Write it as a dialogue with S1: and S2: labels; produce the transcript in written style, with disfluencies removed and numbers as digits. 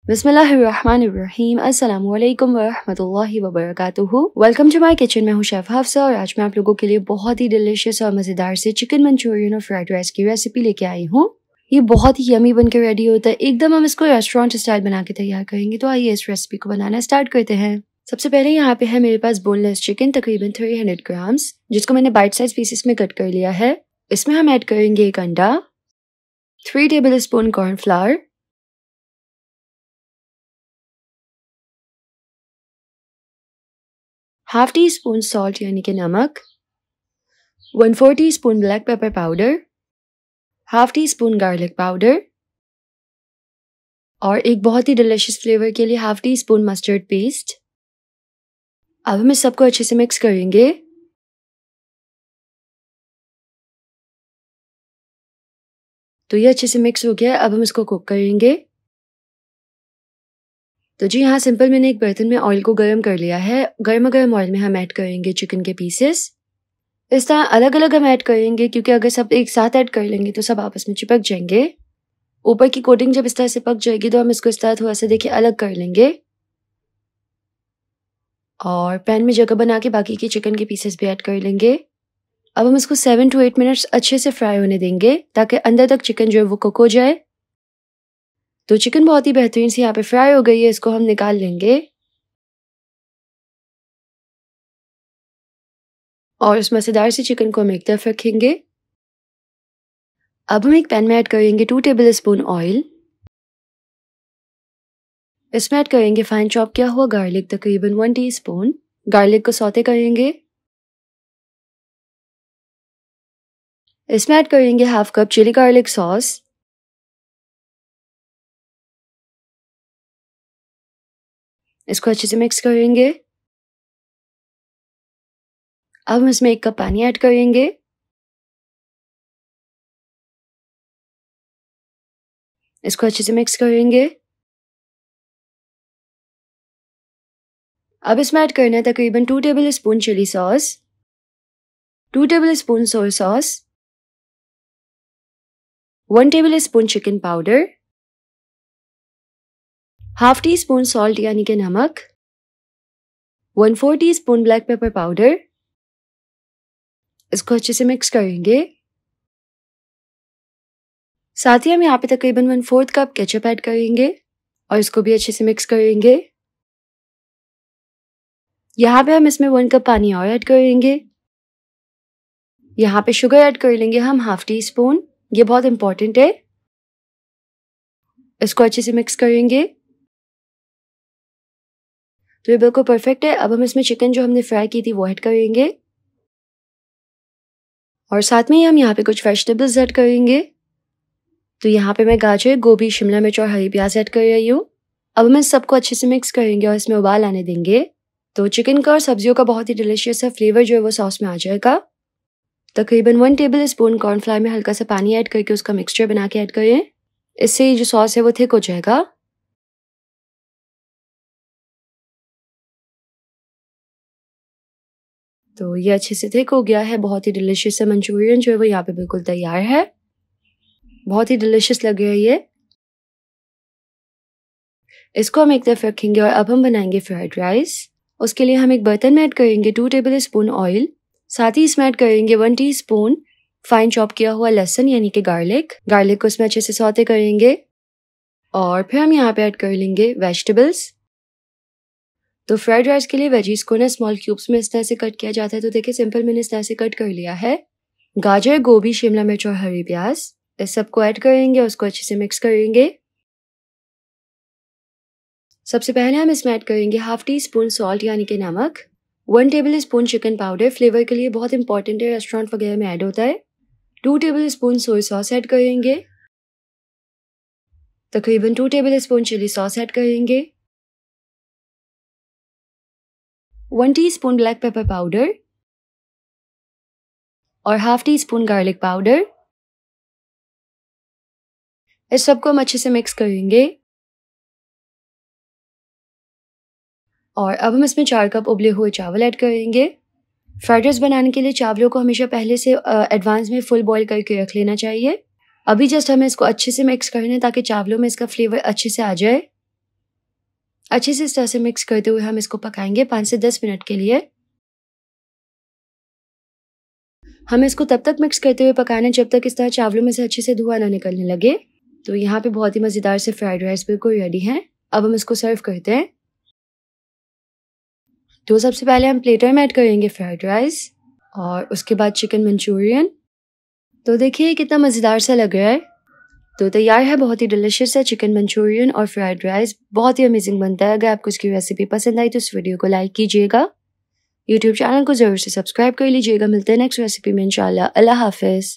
S1: बिस्मिल्लाहिर्रहमानिर्रहीम अस्सलामुअलैकुम वरहमतुल्लाहि वबरकातुहू। Welcome to my kitchen. मैं हूँ शेफ हफ्सा और आज मैं आप लोगों के लिए बहुत ही डिलीशियस और मज़ेदार से चिकन मंचूरियन और फ्राइड राइस की रेसिपी लेके आई हूँ। ये बहुत ही यमी बनकर रेडी होता है, एकदम हम इसको रेस्टोरेंट स्टाइल बना के तैयार करेंगे। तो आइए इस रेसिपी को बनाना स्टार्ट करते हैं। सबसे पहले यहाँ पे है मेरे पास बोनलेस चिकन तकरीबन 300 ग्राम्स, जिसको मैंने बाइट साइज पीसेस में कट कर लिया है। इसमें हम ऐड करेंगे 1 अंडा, 3 table spoon cornflour, half teaspoon salt यानी कि नमक, 1/4 teaspoon black pepper powder, half teaspoon garlic powder और एक बहुत ही डिलीशियस फ्लेवर के लिए half tea spoon mustard paste. अब हम इस सबको अच्छे से मिक्स करेंगे। तो ये अच्छे से मिक्स हो गया है। अब हम इसको कुक करेंगे। तो जी यहाँ सिंपल मैंने एक बर्तन में ऑयल को गर्म कर लिया है। गर्मा गर्म ऑयल में हम ऐड करेंगे चिकन के पीसेस। इस तरह अलग अलग हम ऐड करेंगे, क्योंकि अगर सब एक साथ ऐड कर लेंगे तो सब आपस में चिपक जाएंगे। ऊपर की कोटिंग जब इस तरह से पक जाएगी तो हम इसको इस तरह थोड़ा सा देखिए अलग कर लेंगे और पैन में जगह बना के बाकी के चिकन के पीसेस भी ऐड कर लेंगे। अब हम इसको 7 to 8 मिनट्स अच्छे से फ्राई होने देंगे ताकि अंदर तक चिकन जो है वो कुक हो जाए। तो चिकन बहुत ही बेहतरीन से यहाँ पे फ्राई हो गई है। इसको हम निकाल लेंगे और इस मसालेदार से चिकन को हम एक तरफ रखेंगे। अब हम एक पैन में ऐड करेंगे 2 टेबल स्पून ऑयल। इसमें ऐड करेंगे फाइन चॉप किया हुआ गार्लिक तकरीबन 1 टीस्पून। गार्लिक को सौते करेंगे। इसमें ऐड करेंगे half cup chilli garlic sauce, इसको अच्छे से मिक्स करेंगे। अब हम इसमें 1 कप पानी ऐड करेंगे। इसको अच्छे से मिक्स करेंगे। अब इसमें ऐड करना है तकरीबन 2 tablespoon chilli sauce, 2 tablespoon soya sauce, 1 tablespoon chicken powder, half teaspoon salt यानी कि नमक, 1/4 टीस्पून ब्लैक पेपर पाउडर। इसको अच्छे से मिक्स करेंगे। साथ ही हम यहाँ पे तकरीबन 1/4 कप केचप ऐड करेंगे और इसको भी अच्छे से मिक्स करेंगे। यहाँ पे हम इसमें 1 कप पानी और ऐड करेंगे। यहाँ पे शुगर ऐड कर लेंगे हम हाफ टी स्पून, ये बहुत इंपॉर्टेंट है। इसको अच्छे से मिक्स करेंगे। तो ये बिल्कुल परफेक्ट है। अब हम इसमें चिकन जो हमने फ्राई की थी वो ऐड करेंगे और साथ में ही हम यहाँ पे कुछ वेजिटेबल्स ऐड करेंगे। तो यहाँ पे मैं गाजर, गोभी, शिमला मिर्च और हरी प्याज ऐड कर रही हूँ। अब हम इस सबको अच्छे से मिक्स करेंगे और इसमें उबाल आने देंगे। तो चिकन का और सब्जियों का बहुत ही डिलीशियस सा फ्लेवर जो है वो सॉस में आ जाएगा। तकरीबन 1 टेबल स्पून कॉर्नफ्लावर में हल्का सा पानी ऐड करके उसका मिक्सचर बना के ऐड करें। इससे जो सॉस है वो थिक हो जाएगा। तो ये अच्छे से थिक हो गया है। बहुत ही डिलीशियस सा मंचूरियन जो है वो यहाँ पे बिल्कुल तैयार है। बहुत ही डिलीशियस लग रही है ये। इसको हम एक तरफ रखेंगे और अब हम बनाएंगे फ्राइड राइस। उसके लिए हम एक बर्तन में ऐड करेंगे 2 टेबल स्पून ऑयल। साथ ही इसमें ऐड करेंगे 1 टीस्पून फाइन चॉप किया हुआ लहसुन यानी कि गार्लिक। गार्लिक को इसमें अच्छे से सौते करेंगे और फिर हम यहाँ पे ऐड कर लेंगे वेजिटेबल्स। तो फ्राइड राइस के लिए वेजीज को ना स्मॉल क्यूब्स में इस तरह से कट किया जाता है। तो देखिए सिंपल मैंने इस तरह से कट कर लिया है। गाजर, गोभी, शिमला मिर्च और हरी प्याज, इस सबको ऐड करेंगे और उसको अच्छे से मिक्स करेंगे। सबसे पहले हम इसमें ऐड करेंगे हाफ टी स्पून सॉल्ट यानी कि नमक, 1 tablespoon chicken powder, flavour के लिए बहुत इंपॉर्टेंट है, रेस्टोरेंट वगैरह में ऐड होता है। 2 tablespoon soya sauce add करेंगे। तकरीबन 2 tablespoon chilli sauce add करेंगे, 1 टीस्पून ब्लैक पेपर पाउडर और half teaspoon garlic powder. इस सबको हम अच्छे से मिक्स करेंगे और अब हम इसमें 4 कप उबले हुए चावल ऐड करेंगे। फ्राइड राइस बनाने के लिए चावलों को हमेशा पहले से एडवांस में फुल बॉईल करके रख लेना चाहिए। अभी जस्ट हमें इसको अच्छे से मिक्स करना है ताकि चावलों में इसका फ्लेवर अच्छे से आ जाए। अच्छे से इस तरह से मिक्स करते हुए हम इसको पकाएंगे 5 से 10 मिनट के लिए। हम इसको तब तक मिक्स करते हुए पकाना जब तक इस तरह चावलों में से अच्छे से धुआं ना निकलने लगे। तो यहाँ पे बहुत ही मज़ेदार से फ्राइड राइस बिल्कुल रेडी हैं। अब हम इसको सर्व करते हैं। तो सबसे पहले हम प्लेटर में ऐड करेंगे फ्राइड राइस और उसके बाद चिकन मंचूरियन। तो देखिए कितना मज़ेदार सा लग रहा है। तो तैयार है बहुत ही डिलिशियस है चिकन मंचूरियन और फ्राइड राइस। बहुत ही अमेजिंग बनता है। अगर आपको इसकी रेसिपी पसंद आई तो इस वीडियो को लाइक कीजिएगा। यूट्यूब चैनल को ज़रूर से सब्सक्राइब कर लीजिएगा। मिलते हैं नेक्स्ट रेसिपी में इंशाल्लाह। अल्लाह हाफिज़।